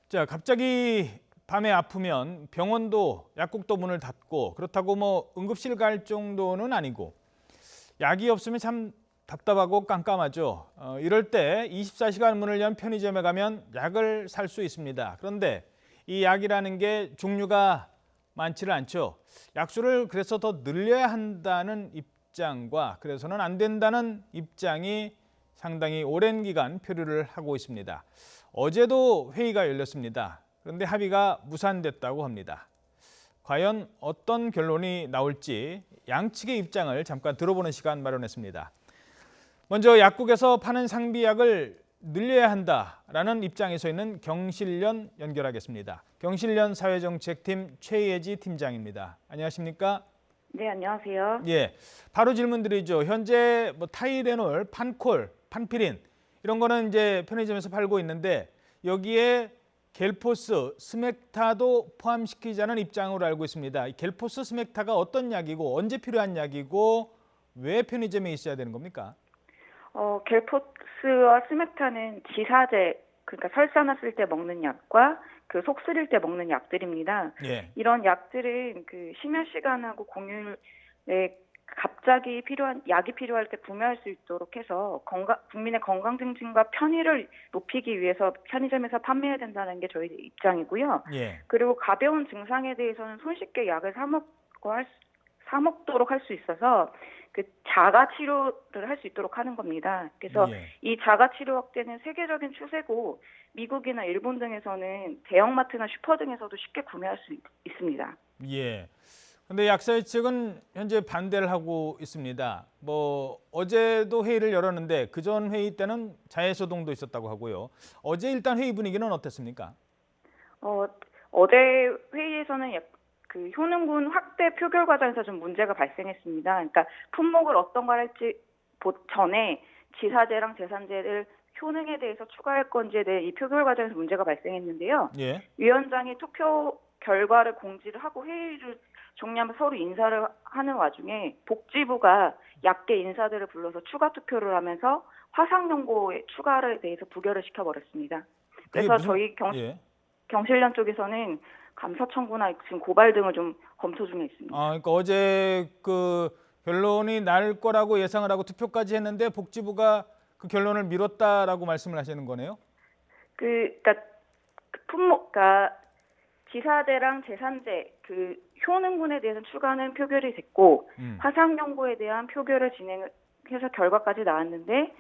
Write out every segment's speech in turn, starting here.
자, 갑자기 밤에 아프면 병원도 약국도 문을 닫고 그렇다고 뭐 응급실 갈 정도는 아니고 약이 없으면 참 답답하고 깜깜하죠. 이럴 때 24시간 문을 연 편의점에 가면 약을 살 수 있습니다. 그런데 이 약이라는 게 종류가 많지를 않죠. 약수를 그래서 더 늘려야 한다는 입장과 그래서는 안 된다는 입장이 상당히 오랜 기간 표류를 하고 있습니다. 어제도 회의가 열렸습니다. 그런데 합의가 무산됐다고 합니다. 과연 어떤 결론이 나올지 양측의 입장을 잠깐 들어보는 시간 마련했습니다. 먼저 약국에서 파는 상비약을 늘려야 한다라는 입장에 서 있는 경실련 연결하겠습니다. 경실련 사회정책팀 최예지 팀장입니다. 안녕하십니까? 네, 안녕하세요. 예, 바로 질문드리죠. 현재 뭐 타이레놀, 판콜, 판피린 이런 거는 이제 편의점에서 팔고 있는데 여기에 겔포스, 스맥타도 포함시키자는 입장으로 알고 있습니다. 이 겔포스, 스맥타가 어떤 약이고 언제 필요한 약이고 왜 편의점에 있어야 되는 겁니까? 겔포스와 스맥타는 지사제, 그러니까 설사 났을 때 먹는 약과 그 속 쓰릴 때 먹는 약들입니다. 예. 이런 약들은 그 심야 시간하고 공휴일에 갑자기 약이 필요할 때 구매할 수 있도록 해서 국민의 건강 증진과 편의를 높이기 위해서 편의점에서 판매해야 된다는 게 저희 입장이고요. 예. 그리고 가벼운 증상에 대해서는 손쉽게 약을 사 먹도록 할 수 있어서 그 자가 치료를 할 수 있도록 하는 겁니다. 그래서 예. 이 자가 치료 확대는 세계적인 추세고 미국이나 일본 등에서는 대형마트나 슈퍼 등에서도 쉽게 구매할 수 있습니다. 예. 근데 약사회 측은 현재 반대를 하고 있습니다. 뭐 어제도 회의를 열었는데 그전 회의 때는 자해소동도 있었다고 하고요. 어제 일단 회의 분위기는 어땠습니까? 어제 회의에서는 그 효능군 확대 표결 과정에서 좀 문제가 발생했습니다. 그러니까 품목을 어떤 걸 할지 전에 지사제랑 제산제를 효능에 대해서 추가할 건지에 대해 이 표결 과정에서 문제가 발생했는데요. 예. 위원장이 투표 결과를 공지를 하고 회의를 종료하면 서로 인사를 하는 와중에 복지부가 약계 인사들을 불러서 추가 투표를 하면서 화상연고의 추가에 대해서 부결을 시켜버렸습니다. 그래서 저희 경실련 쪽에서는 감사 청구나 지금 고발 등을 좀 검토 중에 있습니다. 그러니까 어제 그 결론이 날 거라고 예상을 하고 투표까지 했는데 복지부가 그 결론을 미뤘다라고 말씀을 하시는 거네요? 그러니까 지사제랑 제산제 그 효능군에 대해서 추가는 표결이 됐고 화상연고에 대한 표결을 진행해서 결과까지 나왔는데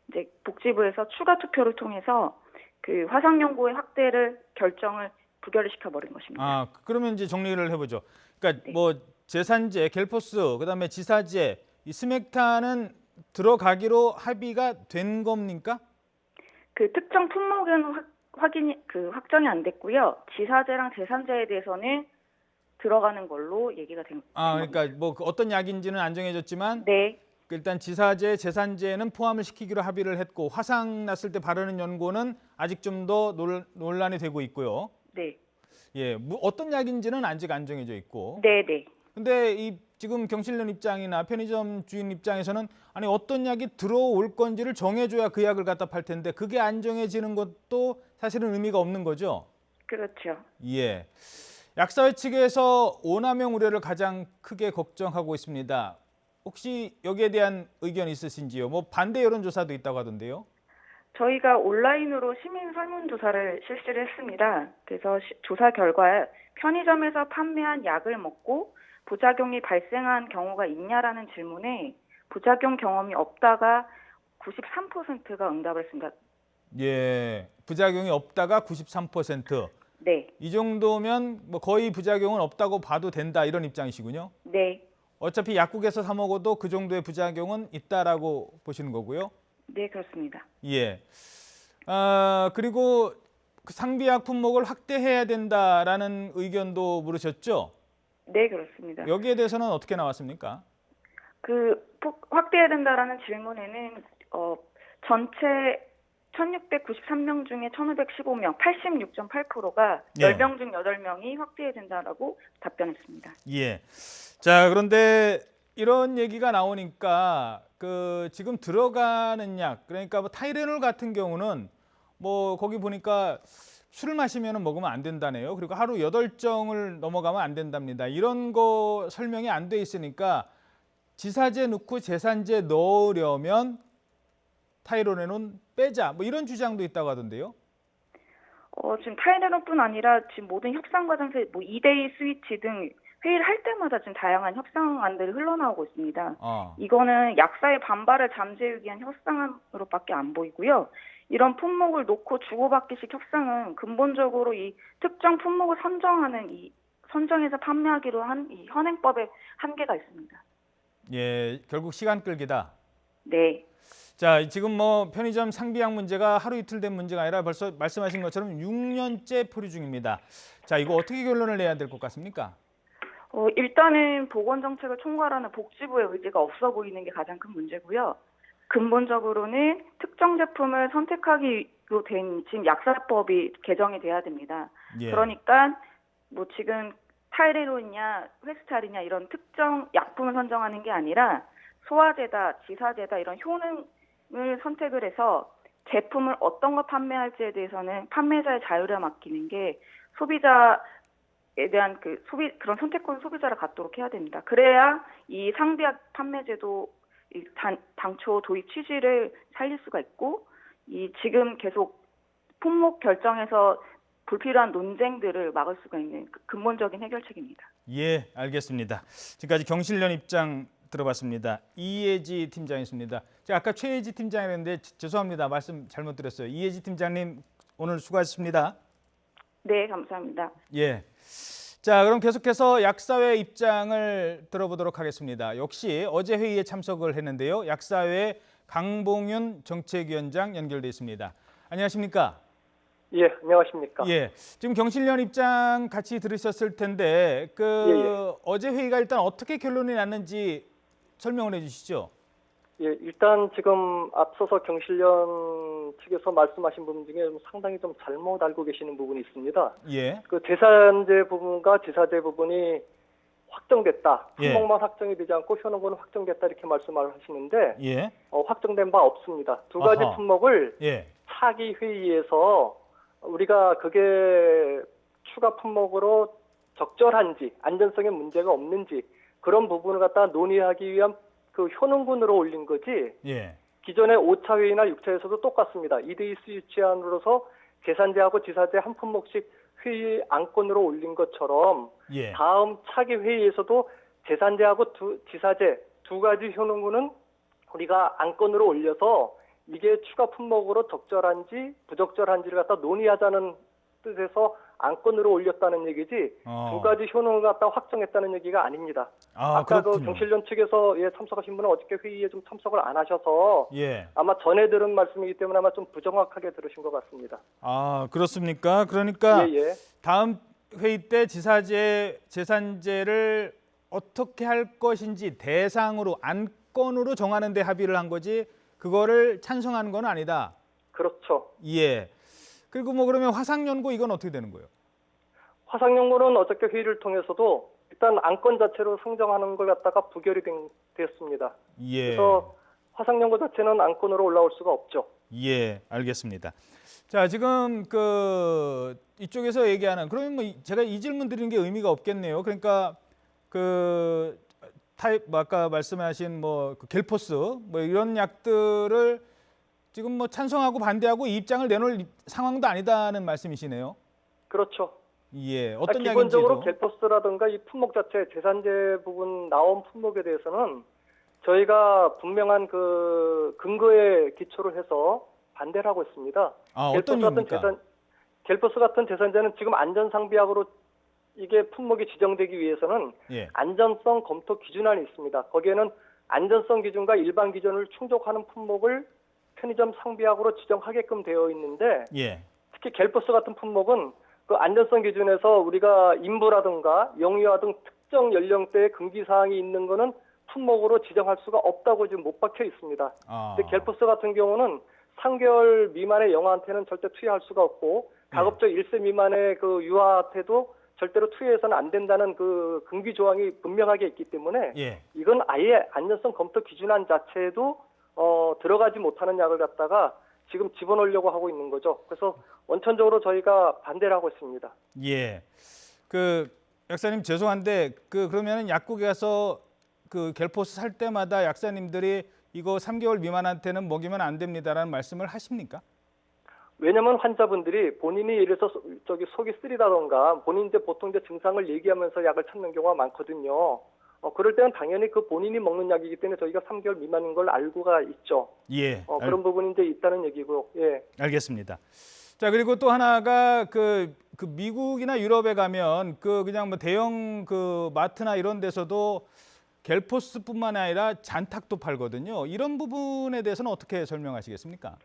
이제 복지부에서 추가 투표를 통해서 그 화상연고의 확대를 결정을 부결을 시켜버린 것입니다. 그러면 이제 정리를 해보죠. 그러니까 네. 뭐 제산제, 겔포스, 그다음에 지사제, 이 스맥타는 들어가기로 합의가 된 겁니까? 그 특정 품목은 확정이 안 됐고요. 지사제랑 제산제에 대해서는 들어가는 걸로 얘기가 된 겁니다. 그러니까 뭐 어떤 약인지는 안 정해졌지만 네. 일단 지사제, 제산제는 포함을 시키기로 합의를 했고 화상 났을 때 바르는 연고는 아직 좀 더 논란이 되고 있고요. 네. 예, 어떤 약인지는 아직 안 정해져 있고. 네, 네. 근데 이 지금 경실련 입장이나 편의점 주인 입장에서는 아니 어떤 약이 들어올 건지를 정해줘야 그 약을 갖다 팔 텐데 그게 안 정해지는 것도 사실은 의미가 없는 거죠. 그렇죠. 예. 약사회 측에서 오남용 우려를 가장 크게 걱정하고 있습니다. 혹시 여기에 대한 의견 있으신지요? 뭐 반대 여론조사도 있다고 하던데요. 저희가 온라인으로 시민 설문조사를 실시를 했습니다. 그래서 조사 결과에 편의점에서 판매한 약을 먹고 부작용이 발생한 경우가 있냐라는 질문에 부작용 경험이 없다가 93%가 응답을 했습니다. 예, 부작용이 없다가 93%. 네. 이 정도면 뭐 거의 부작용은 없다고 봐도 된다 이런 입장이시군요. 네. 어차피 약국에서 사 먹어도 그 정도의 부작용은 있다라고 보시는 거고요. 네, 그렇습니다. 예. 그리고 그 상비약 품목을 확대해야 된다라는 의견도 물으셨죠? 네, 그렇습니다. 여기에 대해서는 어떻게 나왔습니까? 확대해야 된다라는 질문에는 전체 1,693명 중에 1,515명, 86.8%가 10명 중 8명이 확대해야 된다라고 답변했습니다. 예. 자, 그런데 이런 얘기가 나오니까 그 지금 들어가는 약, 그러니까 뭐 타이레놀 같은 경우는 뭐 거기 보니까 술을 마시면 먹으면 안 된다네요. 그리고 하루 8정을 넘어가면 안 된답니다. 이런 거 설명이 안 돼 있으니까 지사제 넣고 제산제 넣으려면 타이레놀은 빼자. 뭐 이런 주장도 있다고 하던데요. 지금 타이레놀뿐 아니라 지금 모든 협상 과정에서 뭐 2대2 스위치 등 회의를 할 때마다 지금 다양한 협상안들이 흘러나오고 있습니다. 이거는 약사의 반발을 잠재우기 위한 협상안으로밖에 안 보이고요. 이런 품목을 놓고 주고받기식 협상은 근본적으로 이 특정 품목을 선정해서 판매하기로 한 이 현행법의 한계가 있습니다. 예, 결국 시간 끌기다. 네. 자, 지금 뭐 편의점 상비약 문제가 하루 이틀 된 문제가 아니라 벌써 말씀하신 것처럼 6년째 포류 중입니다. 자, 이거 어떻게 결론을 내야 될 것 같습니까? 일단은 보건정책을 총괄하는 복지부의 의지가 없어 보이는 게 가장 큰 문제고요. 근본적으로는 특정 제품을 선택하기로 된 지금 약사법이 개정이 돼야 됩니다. 예. 그러니까 뭐 지금 타이레놀이냐 회스탈이냐 이런 특정 약품을 선정하는 게 아니라 소화제다, 지사제다 이런 효능을 선택을 해서 제품을 어떤 거 판매할지에 대해서는 판매자의 자유를 맡기는 게 소비자에 대한 그런 선택권을 소비자를 갖도록 해야 됩니다. 그래야 이 상비약 판매제도 당초 도입 취지를 살릴 수가 있고 이 지금 계속 품목 결정에서 불필요한 논쟁들을 막을 수가 있는 근본적인 해결책입니다. 예, 알겠습니다. 지금까지 경실련 입장 들어봤습니다. 이혜지 팀장이었습니다. 제가 아까 최혜지 팀장이었는데 죄송합니다. 말씀 잘못 드렸어요. 이혜지 팀장님 오늘 수고하셨습니다. 네, 감사합니다. 예. 자, 그럼 계속해서 약사회 입장을 들어보도록 하겠습니다. 역시 어제 회의에 참석을 했는데요. 약사회 강봉윤 정책위원장 연결돼 있습니다. 안녕하십니까? 예, 안녕하십니까? 예, 지금 경실련 입장 같이 들으셨을 텐데 어제 회의가 일단 어떻게 결론이 났는지 설명을 해주시죠. 예, 일단 지금 앞서서 경실련 측에서 말씀하신 부분 중에 상당히 좀 잘못 알고 계시는 부분이 있습니다. 예. 그 제산제 부분과 지사제 부분이 확정됐다. 예. 품목만 확정이 되지 않고 효능은 확정됐다 이렇게 말씀을 하시는데 예. 확정된 바 없습니다. 두 가지 아하. 품목을 예. 차기 회의에서 우리가 그게 추가 품목으로 적절한지 안전성에 문제가 없는지 그런 부분을 갖다 논의하기 위한 그 효능군으로 올린 거지. 예. 기존의 5차 회의나 6차에서도 똑같습니다. 2대2 스위치안으로서 제산제하고 지사제 한 품목씩 회의 안건으로 올린 것처럼 예. 다음 차기 회의에서도 제산제하고 지사제 두 가지 효능군은 우리가 안건으로 올려서 이게 추가 품목으로 적절한지 부적절한지를 갖다 논의하자는 뜻에서 안건으로 올렸다는 얘기지 두 가지 효능을 갖다 확정했다는 얘기가 아닙니다. 아까 그 경실련 측에서 참석하신 분은 어저께 회의에 좀 참석을 안 하셔서 아마 전에 들은 말씀이기 때문에 아마 좀 부정확하게 들으신 것 같습니다. 아, 그렇습니까? 그러니까 예. 다음 회의 때 지사제, 제산제를 어떻게 할 것인지 대상으로 안건으로 정하는 데 합의를 한 거지 그거를 찬성하는 건 아니다. 그렇죠. 예. 그리고 뭐 그러면 화상연고 이건 어떻게 되는 거예요? 화상연고는 어저께 회의를 통해서도 일단 안건 자체로 상정하는 걸 갖다가 부결이 됐습니다. 예. 그래서 화상연고 자체는 안건으로 올라올 수가 없죠. 예, 알겠습니다. 자, 지금 이쪽에서 얘기하는 그러면 뭐 제가 이 질문 드리는 게 의미가 없겠네요. 그러니까 아까 말씀하신 그 겔포스 이런 약들을 지금 찬성하고 반대하고 이 입장을 내놓을 상황도 아니다는 말씀이시네요. 그렇죠. 예, 어떤 기본적으로 약인지도. 겔포스라든가 이 품목 자체 제산제 부분 나온 품목에 대해서는 저희가 분명한 그 근거에 기초를 해서 반대를 하고 있습니다. 어떤 이유입니까? 겔포스 같은 제산제는 지금 안전상비약으로 이게 품목이 지정되기 위해서는 안전성 검토 기준안이 있습니다. 거기에는 안전성 기준과 일반 기준을 충족하는 품목을 편의점 상비약으로 지정하게끔 되어 있는데 특히 겔포스 같은 품목은 그 안전성 기준에서 우리가 인부라든가 영유아 등 특정 연령대의 금기사항이 있는 거는 품목으로 지정할 수가 없다고 지금 못 박혀 있습니다. 근데 겔포스 같은 경우는 3개월 미만의 영아한테는 절대 투여할 수가 없고 가급적 1세 미만의 그 유아한테도 절대로 투여해서는 안 된다는 그 금기 조항이 분명하게 있기 때문에 이건 아예 안전성 검토 기준안 자체에도 들어가지 못하는 약을 갖다가 지금 집어넣으려고 하고 있는 거죠. 그래서 원천적으로 저희가 반대를 하고 있습니다. 예. 약사님 죄송한데 그러면은 약국에 가서 갤포스 살 때마다 약사님들이 이거 3개월 미만한테는 먹이면 안 됩니다라는 말씀을 하십니까? 왜냐하면 환자분들이 본인이 예를 들어서 속이 쓰리다던가 본인 보통 증상을 얘기하면서 약을 찾는 경우가 많거든요. 그럴 때는 당연히 본인이 먹는 약이기 때문에 저희가 3개월 미만인 걸 알고가 있죠. 예. 그런 부분이 있다는 얘기고요. 예. 알겠습니다. 자, 그리고 또 하나가 미국이나 유럽에 가면 그냥 뭐 대형 마트나 이런 데서도 갤포스뿐만 아니라 잔탁도 팔거든요. 이런 부분에 대해서는 어떻게 설명하시겠습니까?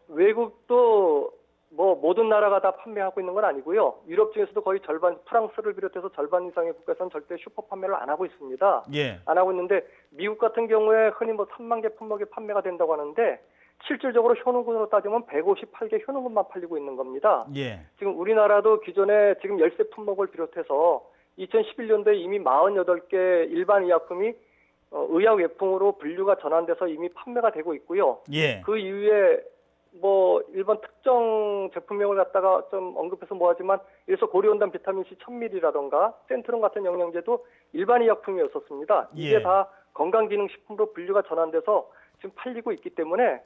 외국도 뭐 모든 나라가 다 판매하고 있는 건 아니고요. 유럽 중에서도 거의 절반, 프랑스를 비롯해서 절반 이상의 국가에서는 절대 슈퍼 판매를 안 하고 있습니다. 예. 안 하고 있는데 미국 같은 경우에 흔히 3만 개 품목이 판매가 된다고 하는데 실질적으로 효능군으로 따지면 158개 효능군만 팔리고 있는 겁니다. 예. 지금 우리나라도 기존에 지금 열쇠 품목을 비롯해서 2011년도에 이미 48개 일반 의약품이 의약 외품으로 분류가 전환돼서 이미 판매가 되고 있고요. 예. 그 이후에 일반 특정 제품명을 갖다가 좀 언급해서 뭐하지만 이래서 고리온단 비타민C 1000ml라던가 센트론 같은 영양제도 일반 의약품이었었습니다. 이게 예. 다 건강기능식품으로 분류가 전환돼서 지금 팔리고 있기 때문에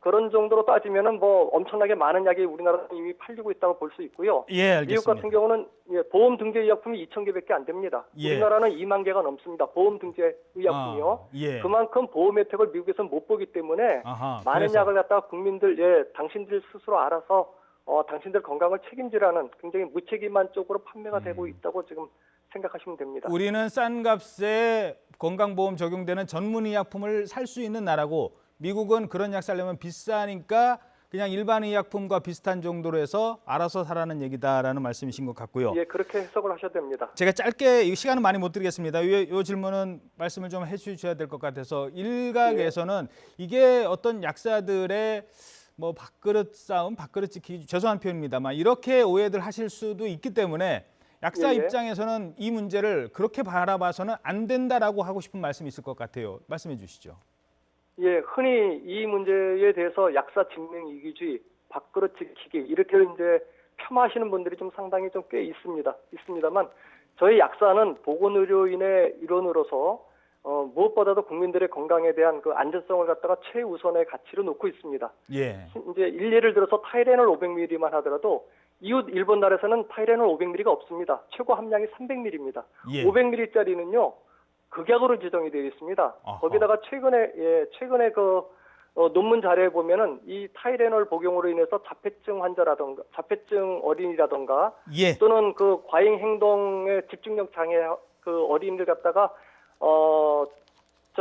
그런 정도로 따지면은 엄청나게 많은 약이 우리나라에 이미 팔리고 있다고 볼 수 있고요. 예, 알겠습니다. 미국 같은 경우는 보험 등재 의약품이 2,000개밖에 안 됩니다. 예. 우리나라는 2만 개가 넘습니다. 보험 등재 의약품이요. 예. 그만큼 보험 혜택을 미국에서는 못 보기 때문에 많은 그래서. 약을 갖다가 국민들, 당신들 스스로 알아서 당신들 건강을 책임지라는 굉장히 무책임한 쪽으로 판매가 되고 있다고 지금 생각하시면 됩니다. 우리는 싼 값에 건강보험 적용되는 전문의약품을 살 수 있는 나라고 미국은 그런 약 사려면 비싸니까 그냥 일반 의약품과 비슷한 정도로 해서 알아서 사라는 얘기다라는 말씀이신 것 같고요. 예, 그렇게 해석을 하셔야 됩니다. 제가 짧게 시간은 많이 못 드리겠습니다. 이 질문은 말씀을 좀 해주셔야 될 것 같아서 일각에서는 이게 어떤 약사들의 밥그릇 싸움, 밥그릇 지키기 죄송한 표현입니다만 이렇게 오해들 하실 수도 있기 때문에 약사 입장에서는 이 문제를 그렇게 바라봐서는 안 된다라고 하고 싶은 말씀이 있을 것 같아요. 말씀해 주시죠. 예, 흔히 이 문제에 대해서 약사 증명 이기주의, 밥그릇 지키기 이렇게 폄하하시는 분들이 좀 상당히 꽤 있습니다만 저희 약사는 보건의료인의 일원으로서 무엇보다도 국민들의 건강에 대한 안전성을 갖다가 최우선의 가치로 놓고 있습니다. 예. 이제 예를 들어서 타이레놀 500ml만 하더라도 이웃 일본 나라에서는 타이레놀 500ml가 없습니다. 최고 함량이 300ml입니다. 예. 500ml짜리는요. 극약으로 지정이 되어 있습니다. 어허. 거기다가 최근에 논문 자료에 보면은 이 타이레놀 복용으로 인해서 자폐증 어린이라던가 예. 또는 과잉 행동의 집중력 장애 어린이들 갖다가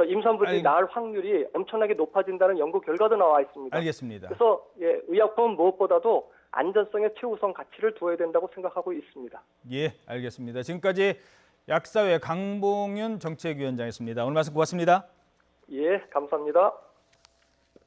임산부들이 낳을 확률이 엄청나게 높아진다는 연구 결과도 나와 있습니다. 알겠습니다. 그래서 의약품은 무엇보다도 안전성에 최우선 가치를 두어야 된다고 생각하고 있습니다. 예, 알겠습니다. 지금까지 약사회 강봉윤 정책위원장이었습니다. 오늘 말씀 고맙습니다. 예, 감사합니다.